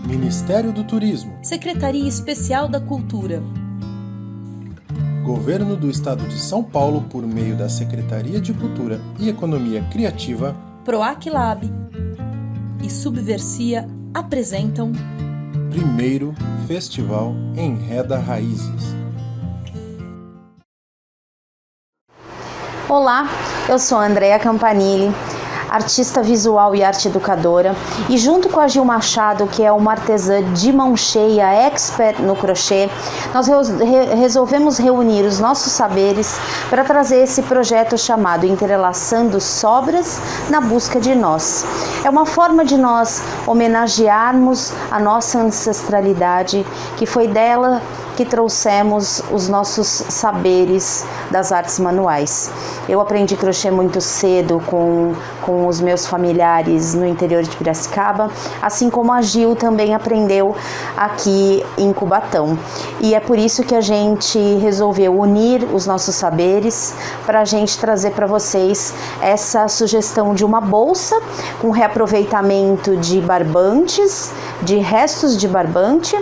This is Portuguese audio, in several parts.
Ministério do Turismo, Secretaria Especial da Cultura, Governo do Estado de São Paulo por meio da Secretaria de Cultura e Economia Criativa, Proac Lab e Subversia apresentam primeiro Festival Enreda Raízes. Olá, eu sou a Andrea Campanile, artista visual e arte educadora, e junto com a Gil Machado, que é uma artesã de mão cheia, expert no crochê, nós resolvemos reunir os nossos saberes para trazer esse projeto chamado Entrelaçando Sobras na Busca de Nós. É uma forma de nós homenagearmos a nossa ancestralidade, que foi dela que trouxemos os nossos saberes das artes manuais. Eu aprendi crochê muito cedo com os meus familiares no interior de Piracicaba, assim como a Gil também aprendeu aqui em Cubatão. E é por isso que a gente resolveu unir os nossos saberes para a gente trazer para vocês essa sugestão de uma bolsa com reaproveitamento de barbantes, de restos de barbante,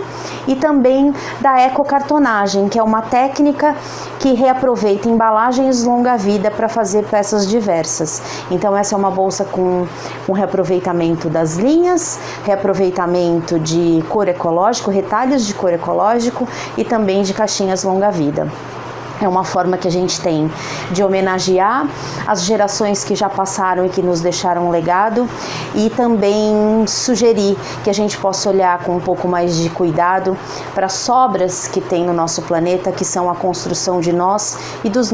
e também da ecocartonagem, que é uma técnica que reaproveita embalagens longa-vida para fazer peças diversas. Então essa é uma bolsa com reaproveitamento das linhas, reaproveitamento de couro ecológico, retalhos de couro ecológico e também de caixinhas longa-vida. É uma forma que a gente tem de homenagear as gerações que já passaram e que nos deixaram um legado, e também sugerir que a gente possa olhar com um pouco mais de cuidado para as sobras que tem no nosso planeta, que são a construção de nós e das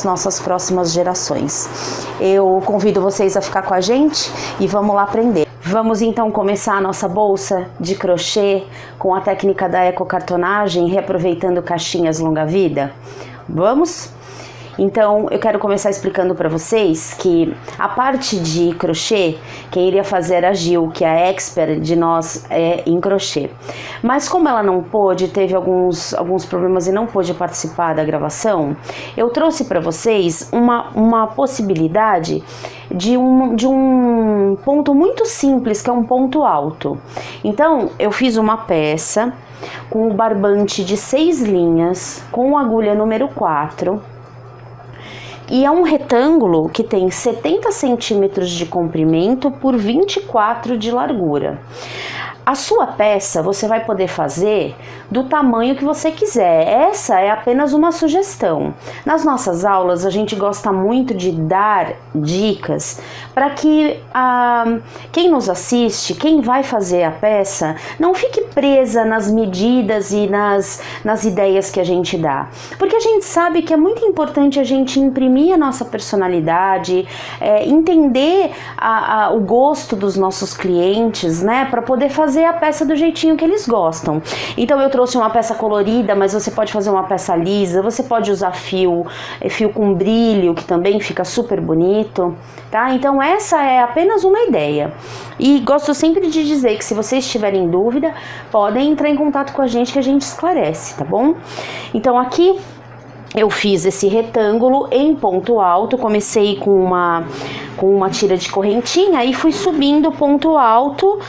nossas próximas gerações. Eu convido vocês a ficar com a gente e vamos lá aprender. Vamos então começar a nossa bolsa de crochê com a técnica da ecocartonagem, reaproveitando caixinhas longa-vida? Vamos? Então, eu quero começar explicando para vocês que a parte de crochê, quem iria fazer era a Gil, que é a expert de nós em crochê. Mas como ela não pôde, teve alguns problemas e não pôde participar da gravação, eu trouxe para vocês uma possibilidade de um ponto muito simples, que é um ponto alto. Então, eu fiz uma peça com o barbante de 6 linhas, com agulha número 4, e é um retângulo que tem 70 centímetros de comprimento por 24 de largura. A sua peça você vai poder fazer do tamanho que você quiser. Essa é apenas uma sugestão. Nas nossas aulas a gente gosta muito de dar dicas para que quem nos assiste, quem vai fazer a peça, não fique presa nas medidas e nas ideias que a gente dá. Porque a gente sabe que é muito importante a gente imprimir a nossa personalidade, entender o gosto dos nossos clientes, né, para poder fazer a peça do jeitinho que eles gostam. Então eu trouxe uma peça colorida, mas você pode fazer uma peça lisa, você pode usar fio com brilho, que também fica super bonito, tá? Então essa é apenas uma ideia. E gosto sempre de dizer que se vocês tiverem dúvida, podem entrar em contato com a gente que a gente esclarece, tá bom? Então aqui eu fiz esse retângulo em ponto alto, comecei com uma tira de correntinha e fui subindo ponto alto.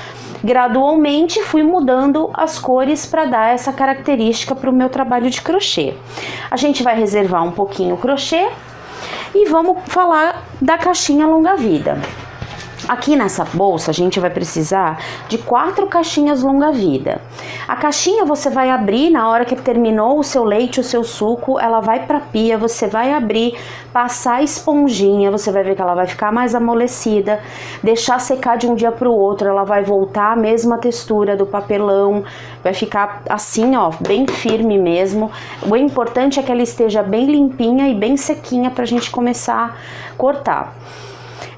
Gradualmente fui mudando as cores para dar essa característica para o meu trabalho de crochê. A gente vai reservar um pouquinho o crochê e vamos falar da caixinha longa-vida. Aqui nessa bolsa a gente vai precisar de 4 caixinhas longa-vida. A caixinha você vai abrir na hora que terminou o seu leite, o seu suco, ela vai para a pia, você vai abrir, passar a esponjinha, você vai ver que ela vai ficar mais amolecida, deixar secar de um dia para o outro, ela vai voltar a mesma textura do papelão, vai ficar assim, ó, bem firme mesmo. O importante é que ela esteja bem limpinha e bem sequinha para a gente começar a cortar.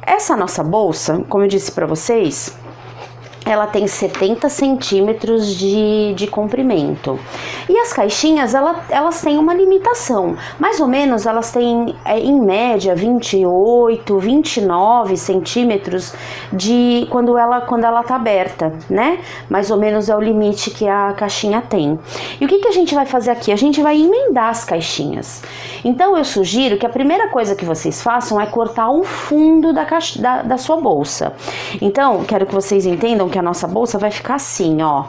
Essa nossa bolsa, como eu disse para vocês, ela tem 70 centímetros de comprimento. E as caixinhas, elas têm uma limitação. Mais ou menos, elas têm, em média, 28, 29 centímetros quando ela tá aberta, né? Mais ou menos é o limite que a caixinha tem. E o que a gente vai fazer aqui? A gente vai emendar as caixinhas. Então, eu sugiro que a primeira coisa que vocês façam é cortar o fundo da sua bolsa. Então, quero que vocês entendam que que a nossa bolsa vai ficar assim, ó.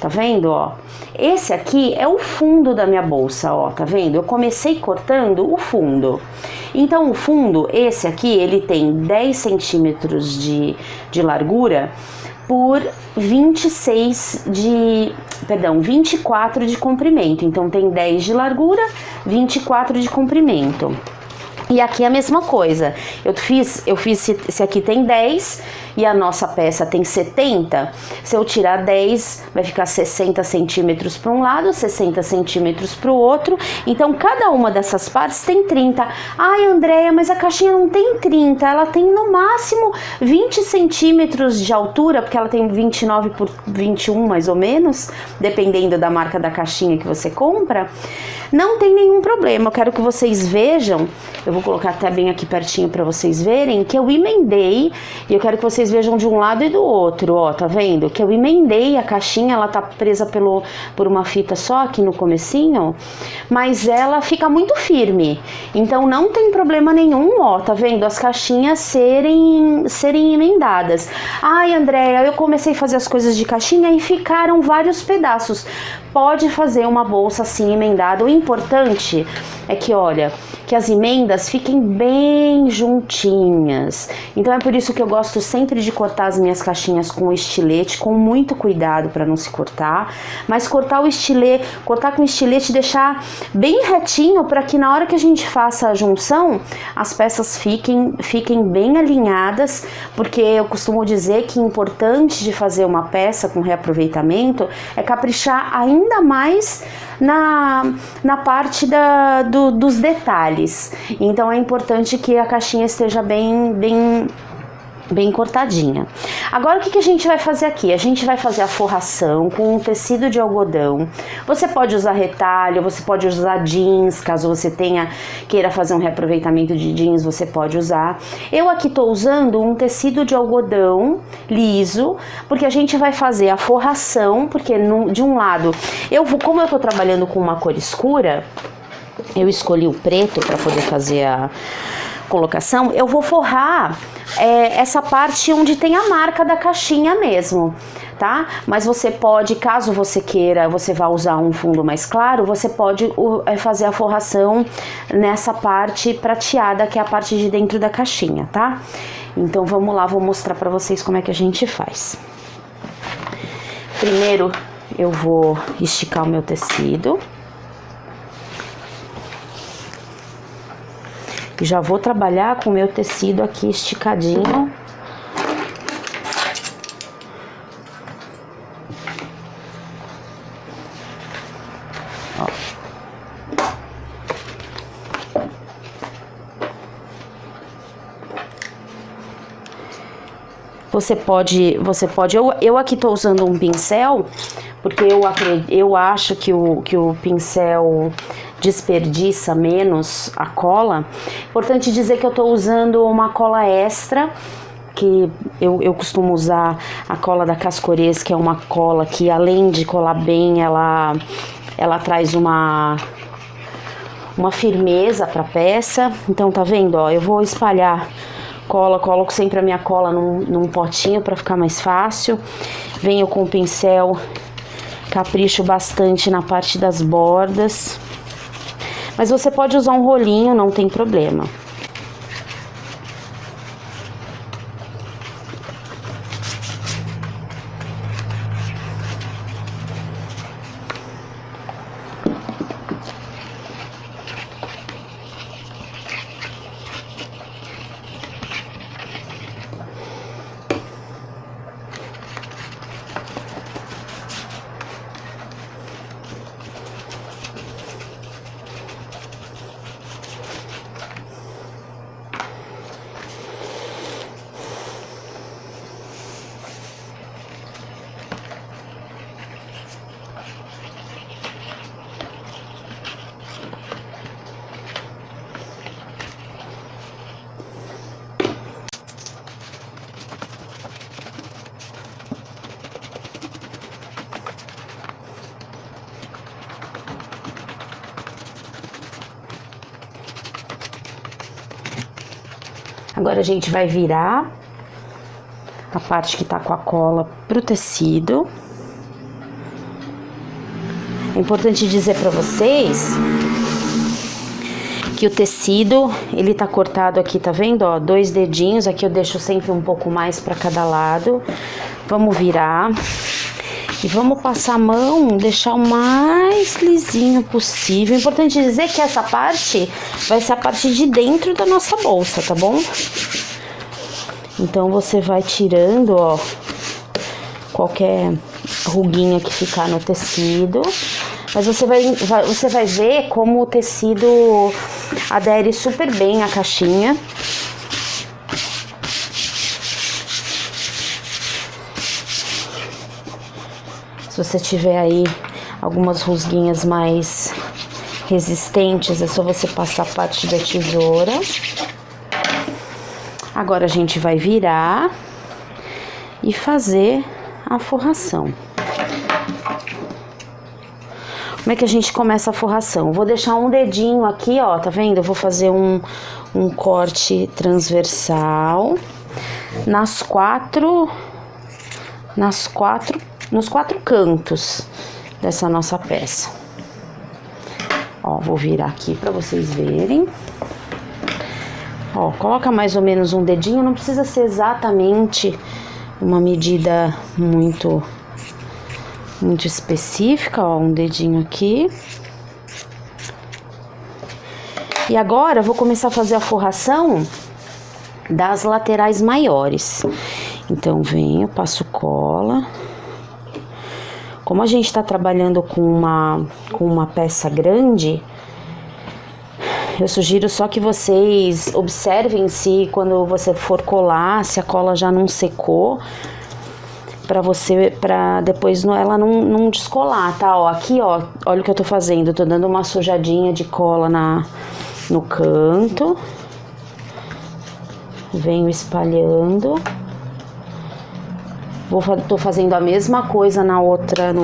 Tá vendo, ó? Esse aqui é o fundo da minha bolsa, ó, tá vendo? Eu comecei cortando o fundo. Então, o fundo, esse aqui, ele tem 10 centímetros de largura por 24 de comprimento. Então, tem 10 de largura, 24 de comprimento. E aqui é a mesma coisa, eu fiz esse aqui tem 10 e a nossa peça tem 70, se eu tirar 10 vai ficar 60 centímetros para um lado, 60 centímetros para o outro, então cada uma dessas partes tem 30. Ai, Andréia, mas a caixinha não tem 30, ela tem no máximo 20 centímetros de altura, porque ela tem 29 por 21 mais ou menos, dependendo da marca da caixinha que você compra. Não tem nenhum problema, eu quero que vocês vejam, eu vou colocar até bem aqui pertinho para vocês verem, que eu emendei, e eu quero que vocês vejam de um lado e do outro, ó, tá vendo? Que eu emendei a caixinha, ela tá presa por uma fita só aqui no comecinho, mas ela fica muito firme, então não tem problema nenhum, ó, tá vendo? As caixinhas serem emendadas. Ai, Andréia, eu comecei a fazer as coisas de caixinha e ficaram vários pedaços. Pode fazer uma bolsa assim emendada. O importante é que, olha, que as emendas fiquem bem juntinhas. Então é por isso que eu gosto sempre de cortar as minhas caixinhas com estilete, com muito cuidado para não se cortar, mas cortar com estilete e deixar bem retinho para que na hora que a gente faça a junção, as peças fiquem bem alinhadas, porque eu costumo dizer que o importante de fazer uma peça com reaproveitamento é caprichar ainda mais na parte dos detalhes. Então é importante que a caixinha esteja bem cortadinha. Agora o que a gente vai fazer aqui? A gente vai fazer a forração com um tecido de algodão. Você pode usar retalho, você pode usar jeans, caso você queira fazer um reaproveitamento de jeans, você pode usar. Eu aqui tô usando um tecido de algodão liso, porque a gente vai fazer a forração, porque de um lado, como eu tô trabalhando com uma cor escura, eu escolhi o preto para poder fazer a colocação, eu vou forrar essa parte onde tem a marca da caixinha mesmo, tá? Mas você pode, caso você queira, você vá usar um fundo mais claro, você pode fazer a forração nessa parte prateada, que é a parte de dentro da caixinha, tá? Então vamos lá, vou mostrar pra vocês como é que a gente faz. Primeiro eu vou esticar o meu tecido. E já vou trabalhar com o meu tecido aqui esticadinho. Ó. Você pode, eu aqui tô usando um pincel, porque eu acho que o pincel desperdiça menos a cola. Importante dizer que eu tô usando uma cola extra, que eu costumo usar a cola da Cascorês, que é uma cola que, além de colar bem, ela traz uma firmeza pra peça. Então tá vendo, ó, eu vou espalhar cola, coloco sempre a minha cola num potinho pra ficar mais fácil. Venho com o pincel, capricho bastante na parte das bordas. Mas você pode usar um rolinho, não tem problema. Agora a gente vai virar a parte que tá com a cola pro tecido. É importante dizer para vocês que o tecido, ele tá cortado aqui, tá vendo, ó, 2 dedinhos, aqui eu deixo sempre um pouco mais para cada lado. Vamos virar e vamos passar a mão, deixar o mais lisinho possível. É importante dizer que essa parte vai ser a parte de dentro da nossa bolsa, tá bom? Então você vai tirando, ó, qualquer ruguinha que ficar no tecido. Mas você vai ver como o tecido adere super bem à caixinha. Se você tiver aí algumas rusguinhas mais resistentes, é só você passar a parte da tesoura. Agora a gente vai virar e fazer a forração. Como é que a gente começa a forração? Vou deixar um dedinho aqui, ó, tá vendo? Eu vou fazer um corte transversal nos quatro cantos dessa nossa peça. Ó, vou virar aqui pra vocês verem. Ó, coloca mais ou menos um dedinho, não precisa ser exatamente uma medida muito específica, ó, um dedinho aqui. E agora eu vou começar a fazer a forração das laterais maiores. Então venho, passo cola. Como a gente tá trabalhando com uma peça grande, eu sugiro só que vocês observem se quando você for colar, se a cola já não secou, pra depois ela não descolar, tá? Ó, aqui, ó, olha o que eu tô fazendo, tô dando uma sujadinha de cola no canto, venho espalhando, tô fazendo a mesma coisa no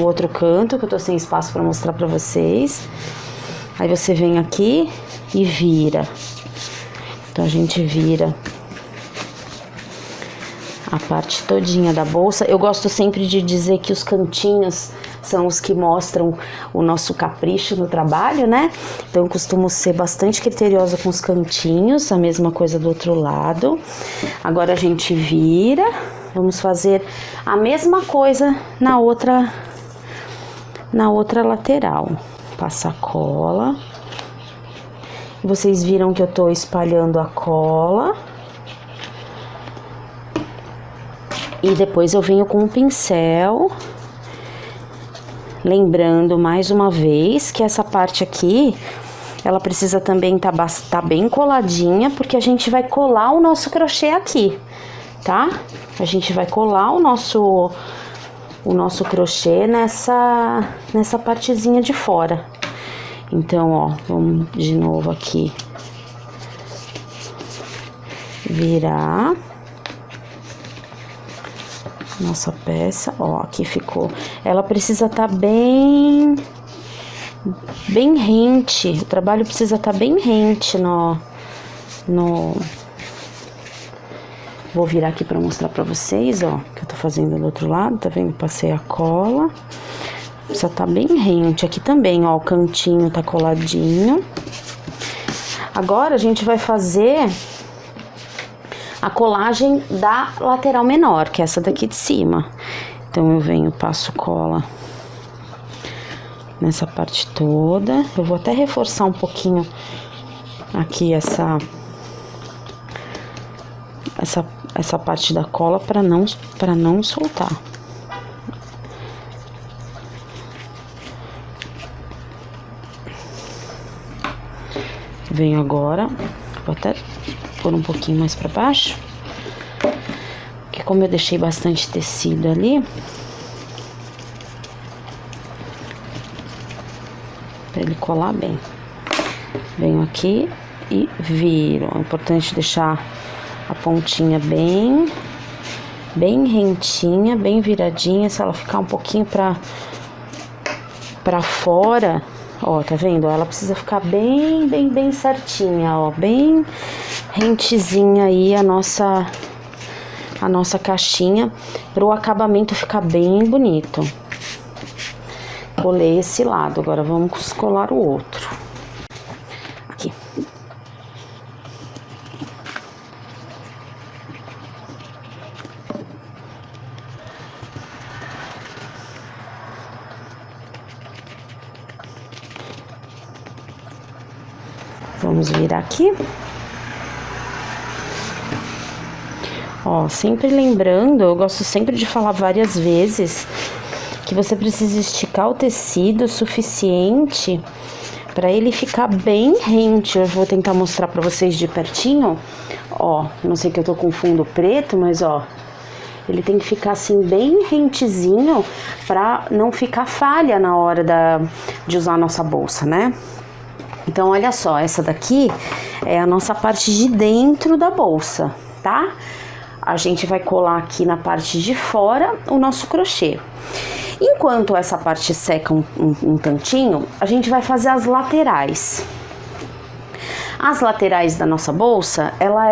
outro canto, que eu tô sem espaço pra mostrar pra vocês. Aí você vem aqui e vira. Então a gente vira a parte todinha da bolsa. Eu gosto sempre de dizer que os cantinhos são os que mostram o nosso capricho no trabalho, né? Então eu costumo ser bastante criteriosa com os cantinhos, a mesma coisa do outro lado. Agora a gente vira, vamos fazer a mesma coisa na outra lateral. Passa a cola. Vocês viram que eu tô espalhando a cola. E depois eu venho com um pincel, lembrando mais uma vez que essa parte aqui, ela precisa também tá bem coladinha, porque a gente vai colar o nosso crochê aqui, tá? A gente vai colar o nosso crochê nessa partezinha de fora. Então, ó, vamos de novo aqui, virar nossa peça, ó, aqui ficou. Ela precisa estar bem rente, o trabalho precisa estar bem rente Vou virar aqui pra mostrar pra vocês, ó, que eu tô fazendo do outro lado, tá vendo? Passei a cola, precisa estar bem rente. Aqui também, ó, o cantinho tá coladinho. Agora a gente vai fazer a colagem da lateral menor, que é essa daqui de cima. Então eu venho, passo cola nessa parte toda. Eu vou até reforçar um pouquinho aqui essa parte da cola para não soltar. Venho agora, vou até pôr um pouquinho mais para baixo, porque como eu deixei bastante tecido ali, para ele colar bem. Venho aqui e viro. É importante deixar a pontinha bem rentinha, bem viradinha. Se ela ficar um pouquinho pra fora, ó, tá vendo? Ela precisa ficar bem certinha, ó, bem rentezinha aí a nossa a nossa caixinha para o acabamento ficar bem bonito. Colei esse lado, agora vamos colar o outro. Aqui. Vamos virar aqui. Ó, sempre lembrando, eu gosto sempre de falar várias vezes que você precisa esticar o tecido o suficiente para ele ficar bem rente. Eu vou tentar mostrar para vocês de pertinho. Ó, não sei que eu tô com fundo preto, mas ó, ele tem que ficar assim bem rentezinho para não ficar falha na hora de usar a nossa bolsa, né? Então, olha só, essa daqui é a nossa parte de dentro da bolsa, tá? A gente vai colar aqui na parte de fora o nosso crochê. Enquanto essa parte seca um tantinho, a gente vai fazer as laterais. As laterais da nossa bolsa, ela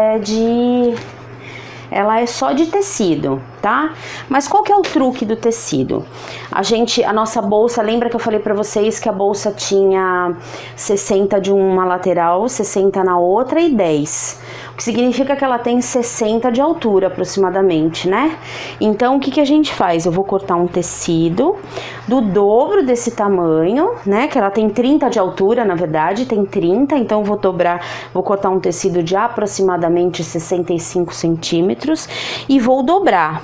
é só de tecido, tá? Mas qual que é o truque do tecido? A nossa bolsa, lembra que eu falei pra vocês que a bolsa tinha 60 de uma lateral, 60 na outra e 10. O que significa que ela tem 60 de altura aproximadamente, né? Então, o que a gente faz? Eu vou cortar um tecido do dobro desse tamanho, né? Que ela tem 30 de altura, na verdade, tem 30. Então, vou cortar um tecido de aproximadamente 65 centímetros e vou dobrar.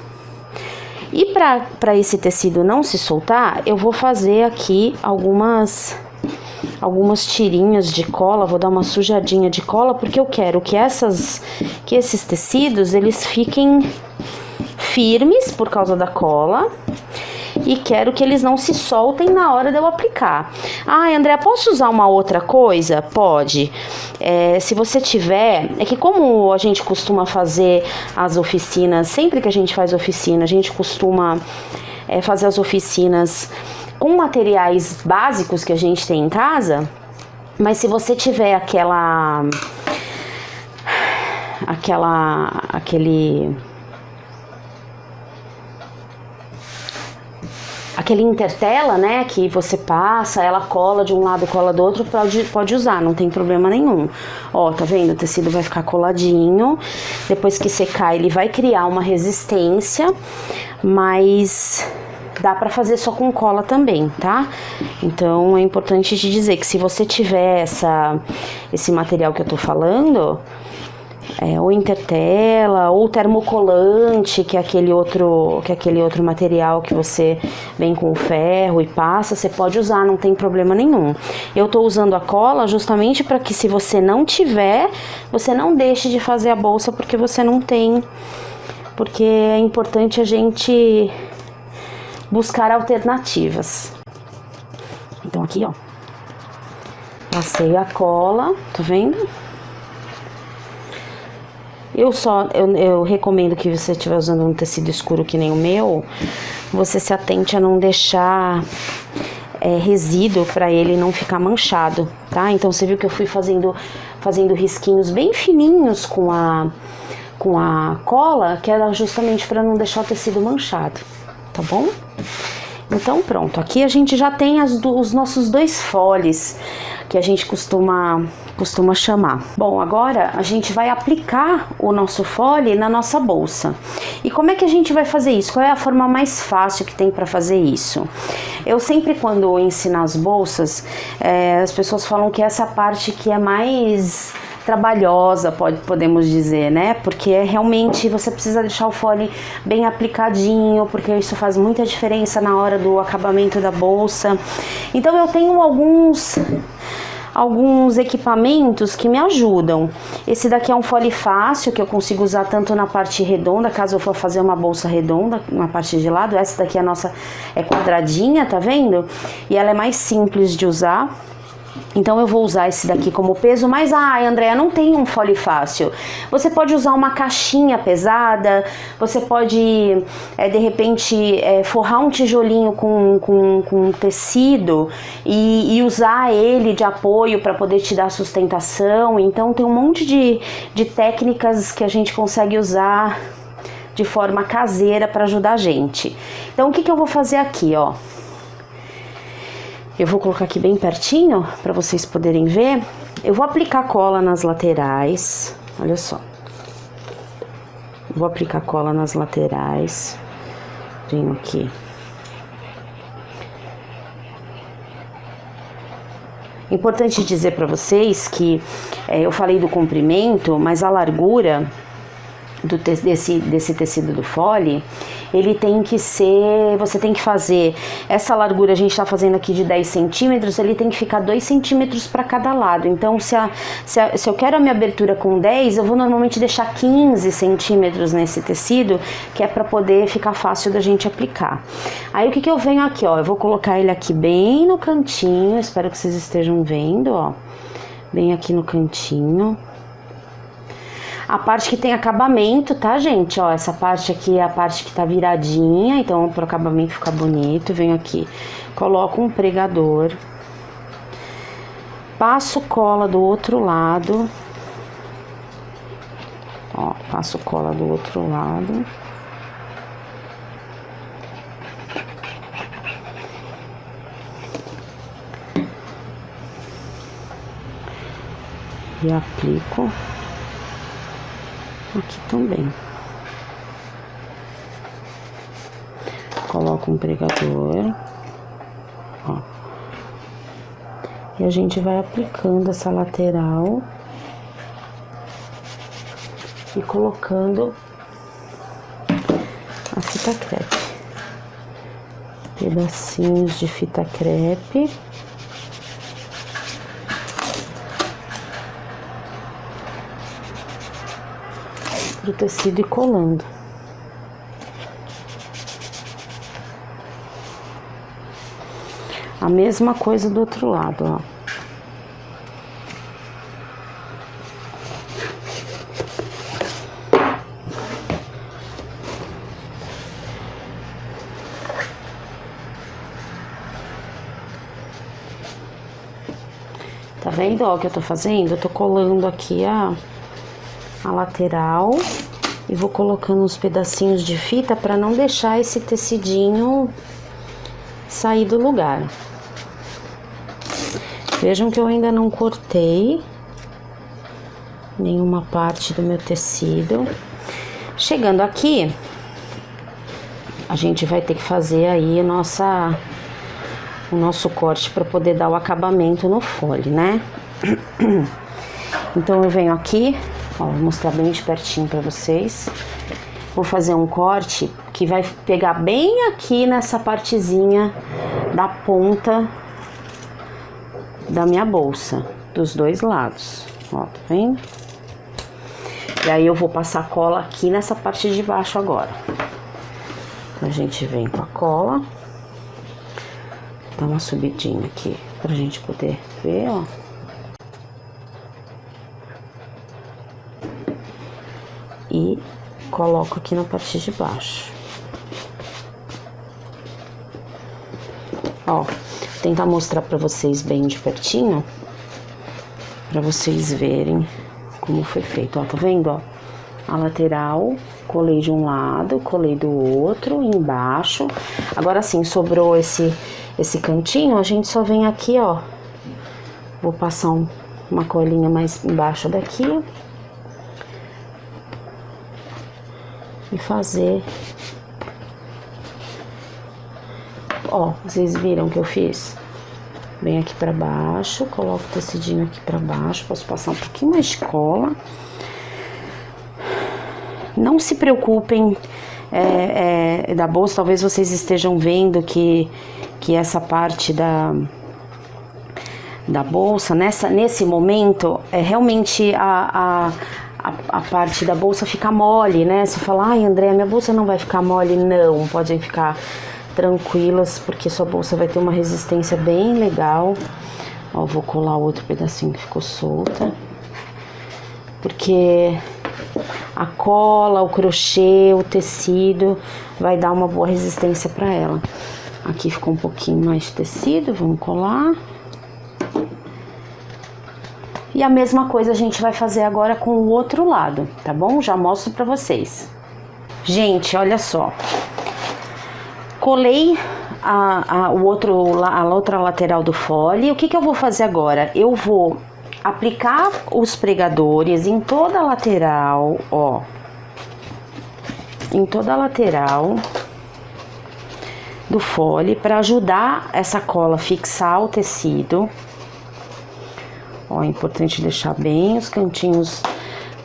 E para esse tecido não se soltar, eu vou fazer aqui algumas tirinhas de cola, vou dar uma sujadinha de cola, porque eu quero que esses tecidos, eles fiquem firmes por causa da cola e quero que eles não se soltem na hora de eu aplicar. Ah, Andréa, posso usar uma outra coisa? Pode. Se você tiver, é que como a gente costuma fazer as oficinas, sempre que a gente faz oficina, a gente costuma fazer as oficinas com materiais básicos que a gente tem em casa, mas se você tiver aquele intertela, né, que você passa, ela cola de um lado, cola do outro, pode usar, não tem problema nenhum. Ó, tá vendo? O tecido vai ficar coladinho, depois que secar ele vai criar uma resistência, mas dá pra fazer só com cola também, tá? Então é importante te dizer que se você tiver esse material que eu tô falando, ou intertela, ou termocolante, que é aquele outro material que você vem com ferro e passa, você pode usar, não tem problema nenhum. Eu tô usando a cola justamente para que, se você não tiver, você não deixe de fazer a bolsa porque você não tem, porque é importante a gente buscar alternativas. Então aqui, ó, passei a cola, tá vendo? Eu recomendo que você estiver usando um tecido escuro que nem o meu, você se atente a não deixar resíduo para ele não ficar manchado, tá? Então você viu que eu fui fazendo risquinhos bem fininhos com a cola, que era justamente para não deixar o tecido manchado, tá bom? Então pronto, aqui a gente já tem os nossos 2 foles, que a gente costuma chamar. Bom, agora a gente vai aplicar o nosso fole na nossa bolsa. E como é que a gente vai fazer isso? Qual é a forma mais fácil que tem para fazer isso? Eu sempre, quando ensino as bolsas, as pessoas falam que essa parte que é mais trabalhosa, podemos dizer, né? Porque realmente você precisa deixar o fole bem aplicadinho, porque isso faz muita diferença na hora do acabamento da bolsa. Então eu tenho alguns equipamentos que me ajudam. Esse daqui é um fole fácil, que eu consigo usar tanto na parte redonda, caso eu for fazer uma bolsa redonda, na parte de lado. Essa daqui é quadradinha, tá vendo? E ela é mais simples de usar. Então eu vou usar esse daqui como peso, mas Andréa, não tem um fole fácil. Você pode usar uma caixinha pesada, você pode de repente forrar um tijolinho com tecido e usar ele de apoio para poder te dar sustentação. Então tem um monte de técnicas que a gente consegue usar de forma caseira para ajudar a gente. Então o que eu vou fazer aqui, ó? Eu vou colocar aqui bem pertinho para vocês poderem ver. Eu vou aplicar cola nas laterais, olha só. Vou aplicar cola nas laterais. Venho aqui. Importante dizer para vocês que eu falei do comprimento, mas a largura desse tecido do fole, ele tem que ser, você tem que fazer, essa largura a gente tá fazendo aqui de 10 centímetros, ele tem que ficar 2 centímetros para cada lado. Então se eu quero a minha abertura com 10, eu vou normalmente deixar 15 centímetros nesse tecido, que é para poder ficar fácil da gente aplicar. Aí o que eu venho aqui, ó, eu vou colocar ele aqui bem no cantinho, espero que vocês estejam vendo, ó, bem aqui no cantinho. A parte que tem acabamento, tá, gente? Ó, essa parte aqui é a parte que tá viradinha, então pro acabamento ficar bonito, venho aqui, coloco um pregador, passo cola do outro lado, ó, passo cola do outro lado. E aplico aqui também. Coloco um pregador, ó. E a gente vai aplicando essa lateral e colocando a fita crepe. Pedacinhos de fita crepe. Pro tecido e colando. A mesma coisa do outro lado, ó. Tá vendo, ó, o que eu tô fazendo? Eu tô colando aqui a lateral e vou colocando uns pedacinhos de fita para não deixar esse tecidinho sair do lugar. Vejam que eu ainda não cortei nenhuma parte do meu tecido. Chegando aqui, a gente vai ter que fazer aí o nosso corte para poder dar o acabamento no fole, né? Então eu venho aqui, ó, vou mostrar bem de pertinho pra vocês. Vou fazer um corte que vai pegar bem aqui nessa partezinha da ponta da minha bolsa, dos dois lados, ó, tá vendo? E aí eu vou passar cola aqui nessa parte de baixo agora. Então a gente vem com a cola, dá uma subidinha aqui pra gente poder ver, ó. E coloco aqui na parte de baixo. Ó, vou tentar mostrar pra vocês bem de pertinho, pra vocês verem como foi feito. Ó, tá vendo, ó? A lateral, colei de um lado, colei do outro, embaixo. Agora sim, sobrou esse cantinho, a gente só vem aqui, ó. Vou passar uma colinha mais embaixo daqui. E fazer, ó, vocês viram que eu fiz? Vem aqui pra baixo, coloco o tecidinho aqui pra baixo, posso passar um pouquinho mais de cola. Não se preocupem da bolsa, talvez vocês estejam vendo que essa parte da bolsa, nesse momento, realmente a parte da bolsa fica mole, né? Você fala, ai, André, minha bolsa não vai ficar mole. Não, podem ficar tranquilas, porque sua bolsa vai ter uma resistência bem legal. Ó, vou colar o outro pedacinho que ficou solta. Porque a cola, o crochê, o tecido vai dar uma boa resistência pra ela. Aqui ficou um pouquinho mais de tecido, vamos colar. E a mesma coisa a gente vai fazer agora com o outro lado, tá bom? Já mostro pra vocês. Gente, olha só. Colei a outra lateral do fole. O que eu vou fazer agora? Eu vou aplicar os pregadores em toda a lateral, ó. Em toda a lateral do fole para ajudar essa cola a fixar o tecido. Ó, é importante deixar bem os cantinhos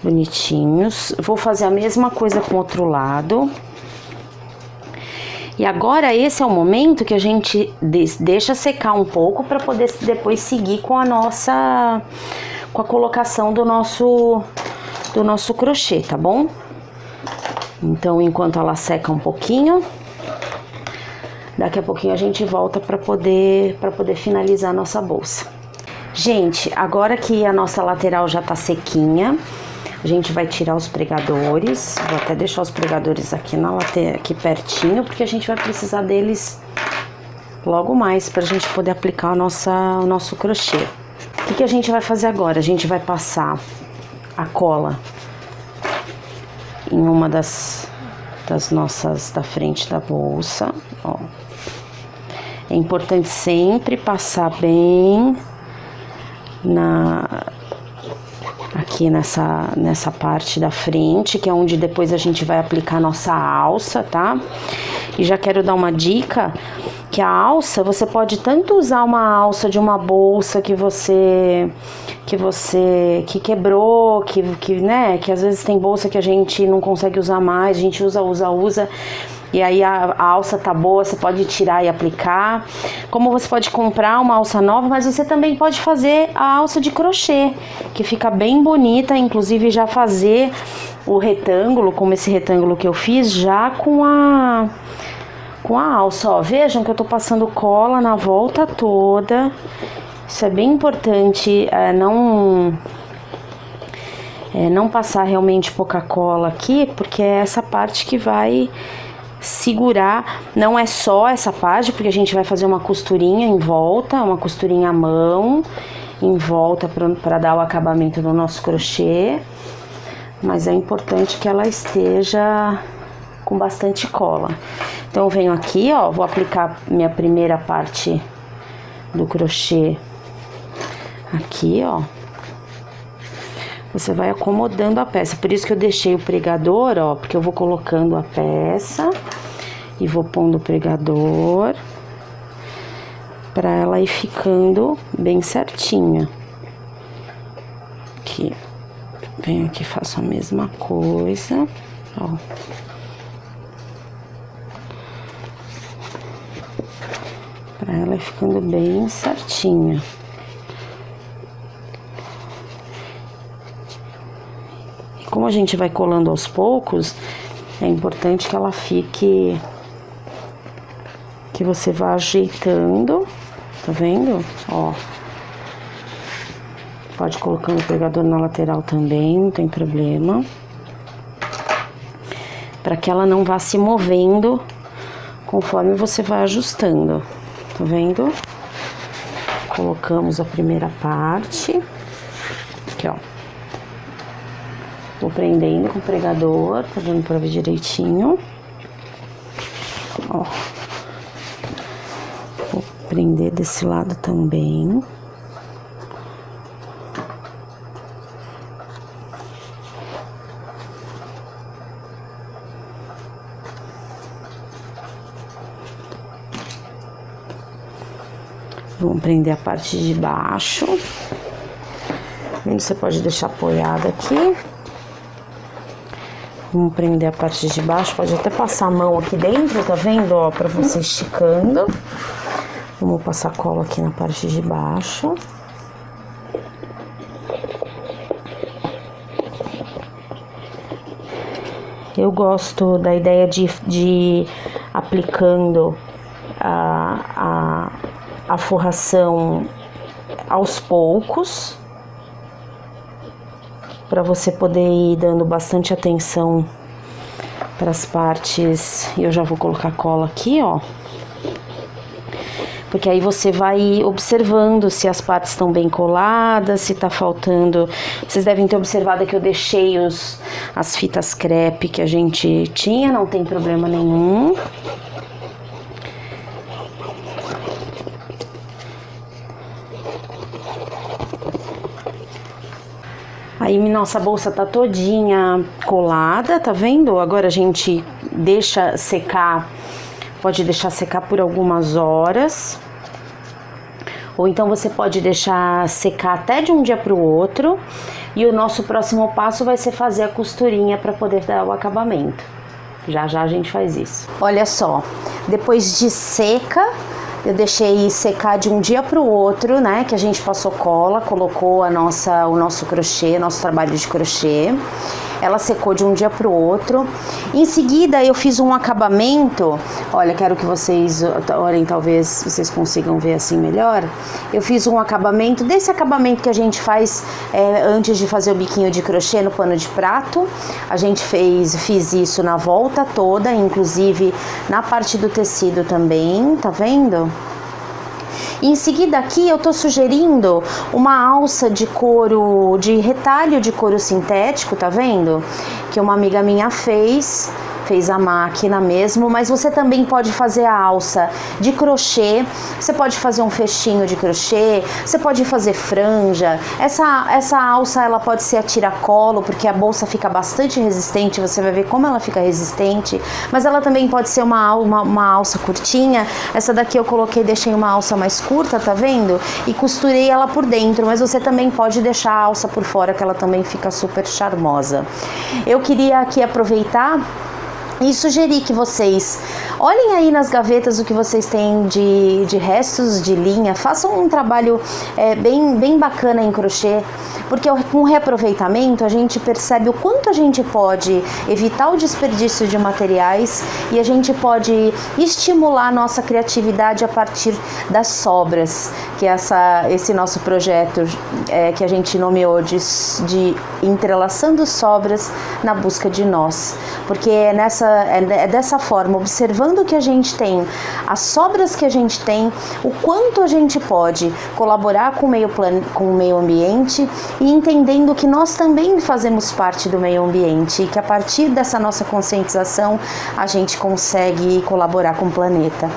bonitinhos. Vou fazer a mesma coisa com o outro lado. E agora esse é o momento que a gente deixa secar um pouco para poder depois seguir com a colocação do nosso crochê, tá bom? Então, enquanto ela seca um pouquinho, daqui a pouquinho a gente volta para poder finalizar a nossa bolsa. Gente, agora que a nossa lateral já tá sequinha, a gente vai tirar os pregadores. Vou até deixar os pregadores aqui aqui pertinho, porque a gente vai precisar deles logo mais pra gente poder aplicar o nosso crochê. O que a gente vai fazer agora? A gente vai passar a cola em uma das nossas da frente da bolsa, ó. É importante sempre passar bem aqui nessa parte da frente, que é onde depois a gente vai aplicar a nossa alça, tá? E já quero dar uma dica, que a alça, você pode tanto usar uma alça de uma bolsa que quebrou, né, que às vezes tem bolsa que a gente não consegue usar mais, a gente usa, e aí a alça tá boa, você pode tirar e aplicar. Como você pode comprar uma alça nova, mas você também pode fazer a alça de crochê, que fica bem bonita, inclusive já fazer o retângulo, como esse retângulo que eu fiz, já com a alça, ó. Vejam que eu tô passando cola na volta toda. Isso é bem importante, não passar realmente pouca cola aqui, porque é essa parte que vai segurar. Não é só essa parte, porque a gente vai fazer uma costurinha em volta, uma costurinha à mão em volta para dar o acabamento do nosso crochê, mas é importante que ela esteja com bastante cola. Então eu venho aqui, ó, vou aplicar minha primeira parte do crochê aqui, ó. Você vai acomodando a peça, por isso que eu deixei o pregador, ó, porque eu vou colocando a peça e vou pondo o pregador pra ela ir ficando bem certinha. Aqui, venho aqui, faço a mesma coisa, ó. Pra ela ir ficando bem certinha. Como a gente vai colando aos poucos, é importante que ela fique, que você vá ajeitando, tá vendo? Ó, pode colocando o pregador na lateral também, não tem problema. Para que ela não vá se movendo conforme você vai ajustando, tá vendo? Colocamos a primeira parte, aqui, ó. Vou prendendo com o pregador, tá dando pra ver direitinho. Ó. Vou prender desse lado também. Vamos prender a parte de baixo. Você pode deixar apoiado aqui. Vamos prender a parte de baixo, pode até passar a mão aqui dentro, tá vendo, ó, pra você esticando. Vamos passar cola aqui na parte de baixo. Eu gosto da ideia de aplicando a forração aos poucos, para você poder ir dando bastante atenção para as partes. E eu já vou colocar cola aqui, ó. porque aí você vai observando se as partes estão bem coladas, se tá faltando. Vocês devem ter observado que eu deixei as fitas crepe que a gente tinha, não tem problema nenhum. Aí nossa bolsa tá todinha colada, tá vendo? Agora a gente deixa secar, pode deixar secar por algumas horas. Ou então você pode deixar secar até de um dia para o outro. E o nosso próximo passo vai ser fazer a costurinha para poder dar o acabamento. Já já a gente faz isso. Olha só, depois de seca, eu deixei secar de um dia para o outro, né? Que a gente passou cola, colocou o nosso crochê, nosso trabalho de crochê. Ela secou de um dia para o outro. Em seguida, eu fiz um acabamento. Olha, quero que vocês olhem, talvez vocês consigam ver assim melhor. Eu fiz um acabamento, desse acabamento que a gente faz antes de fazer o biquinho de crochê no pano de prato. A gente fiz isso na volta toda, inclusive na parte do tecido também, tá vendo? Em seguida aqui eu tô sugerindo uma alça de couro, de retalho de couro sintético, tá vendo? Que uma amiga minha fez a máquina mesmo, mas você também pode fazer a alça de crochê, você pode fazer um fechinho de crochê, você pode fazer franja. Essa alça ela pode ser a tiracolo, porque a bolsa fica bastante resistente, você vai ver como ela fica resistente, mas ela também pode ser uma alça curtinha. Essa daqui eu deixei uma alça mais curta, tá vendo? E costurei ela por dentro, mas você também pode deixar a alça por fora, que ela também fica super charmosa. Eu queria aqui aproveitar e sugerir que vocês olhem aí nas gavetas o que vocês têm de restos de linha, façam um trabalho bem bacana em crochê, porque com o reaproveitamento a gente percebe o quanto a gente pode evitar o desperdício de materiais e a gente pode estimular a nossa criatividade a partir das sobras, que é esse nosso projeto que a gente nomeou de Entrelaçando Sobras na Busca de Nós, porque é dessa forma, observando o que a gente tem, as sobras que a gente tem, o quanto a gente pode colaborar com o meio ambiente e entendendo que nós também fazemos parte do meio ambiente e que a partir dessa nossa conscientização a gente consegue colaborar com o planeta.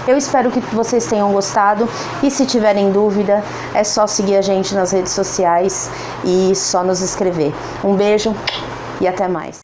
Eu espero que vocês tenham gostado e se tiverem dúvida é só seguir a gente nas redes sociais e só nos escrever. Um beijo e até mais.